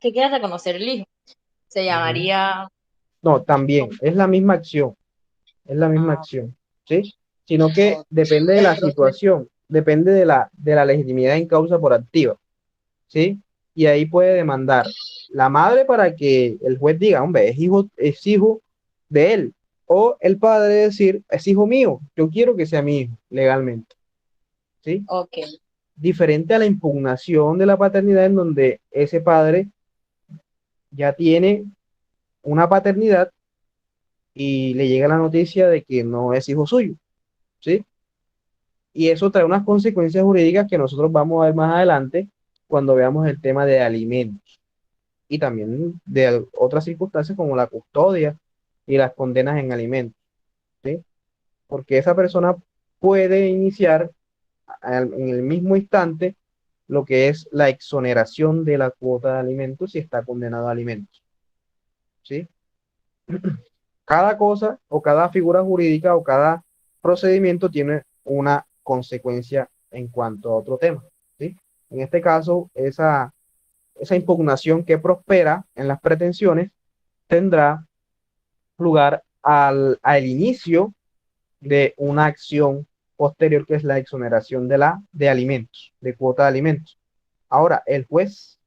que quiere reconocer el hijo, se Ujú. llamaría, No, también, es la misma ah, acción, ¿sí? Sino que o depende de el la proceso. situación, depende de la legitimidad en causa por activa, ¿sí? Y ahí puede demandar la madre para que el juez diga, hombre, es hijo de él. O el padre decir, es hijo mío, yo quiero que sea mi hijo legalmente, ¿sí? Ok, Diferente a la impugnación de la paternidad en donde ese padre ya tiene una paternidad y le llega la noticia de que no es hijo suyo, ¿sí? Y eso trae unas consecuencias jurídicas que nosotros vamos a ver más adelante cuando veamos el tema de alimentos y también de otras circunstancias como la custodia y las condenas en alimentos, ¿sí? porque esa persona puede iniciar en el mismo instante lo que es la exoneración de la cuota de alimentos si está condenado a alimentos, ¿sí? Cada cosa o cada figura jurídica o cada procedimiento tiene una consecuencia en cuanto a otro tema, ¿sí? En este caso, esa impugnación que prospera en las pretensiones tendrá lugar al inicio de una acción posterior que es la exoneración de alimentos, de cuota de alimentos. Ahora, el juez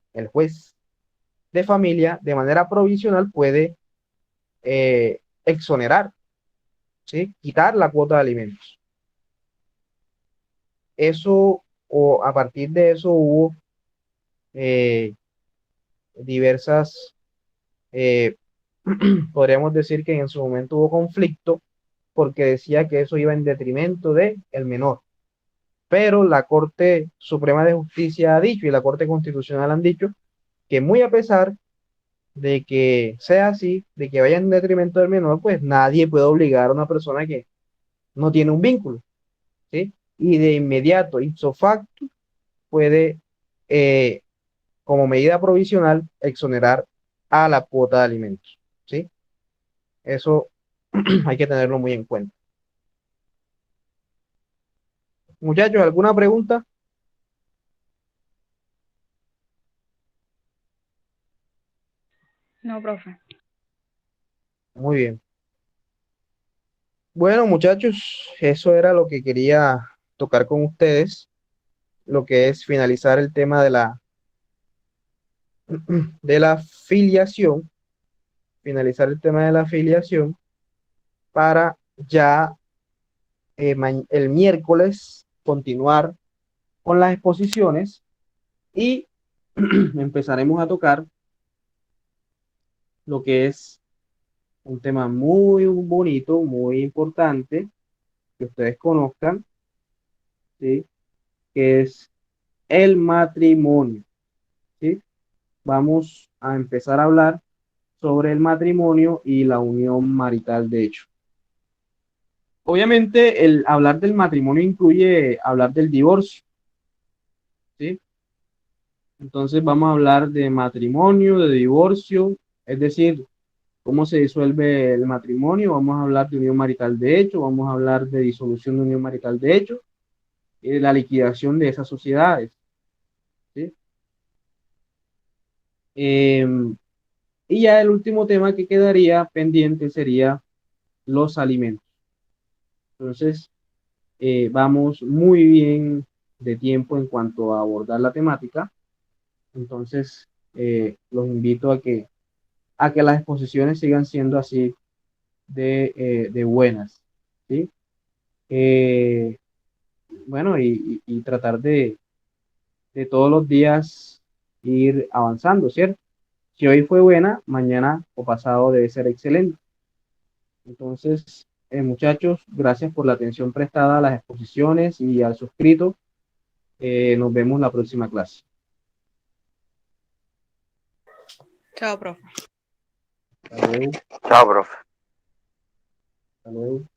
de familia de manera provisional puede exonerar, ¿sí? Quitar la cuota de alimentos. Eso, o a partir de eso hubo eh, diversas, eh, podríamos decir que en su momento hubo conflicto porque decía que eso iba en detrimento de el menor. Pero la Corte Suprema de Justicia ha dicho y la Corte Constitucional han dicho que muy a pesar de que sea así, de que vaya en detrimento del menor, pues nadie puede obligar a una persona que no tiene un vínculo, ¿sí? Y de inmediato, ipso facto, puede, eh, como medida provisional, exonerar a la cuota de alimentos, ¿sí? Eso hay que tenerlo muy en cuenta. Muchachos, ¿alguna pregunta? No, profe. Muy bien. Bueno, muchachos, eso era lo que quería tocar con ustedes, lo que es finalizar el tema de la filiación, finalizar el tema de la filiación para ya el miércoles continuar con las exposiciones y empezaremos a tocar lo que es un tema muy bonito, muy importante, que ustedes conozcan, ¿sí? Que es el matrimonio, ¿sí? Vamos a empezar a hablar sobre el matrimonio y la unión marital de hecho. Obviamente, el hablar del matrimonio incluye hablar del divorcio, ¿sí? Entonces vamos a hablar de matrimonio, de divorcio, es decir, cómo se disuelve el matrimonio, vamos a hablar de unión marital de hecho, vamos a hablar de disolución de unión marital de hecho y de la liquidación de esas sociedades, ¿sí? Em, y ya el último tema que quedaría pendiente sería los alimentos. Entonces, vamos muy bien de tiempo en cuanto a abordar la temática. Entonces, los invito a que las exposiciones sigan siendo así de buenas, ¿sí? Eh, bueno, y tratar de todos los días ir avanzando, ¿cierto? Si hoy fue buena, mañana o pasado debe ser excelente. Entonces, muchachos, gracias por la atención prestada a las exposiciones y al suscrito. Nos vemos la próxima clase. Chao, profe. Hasta luego. Chao, profe. Hasta luego.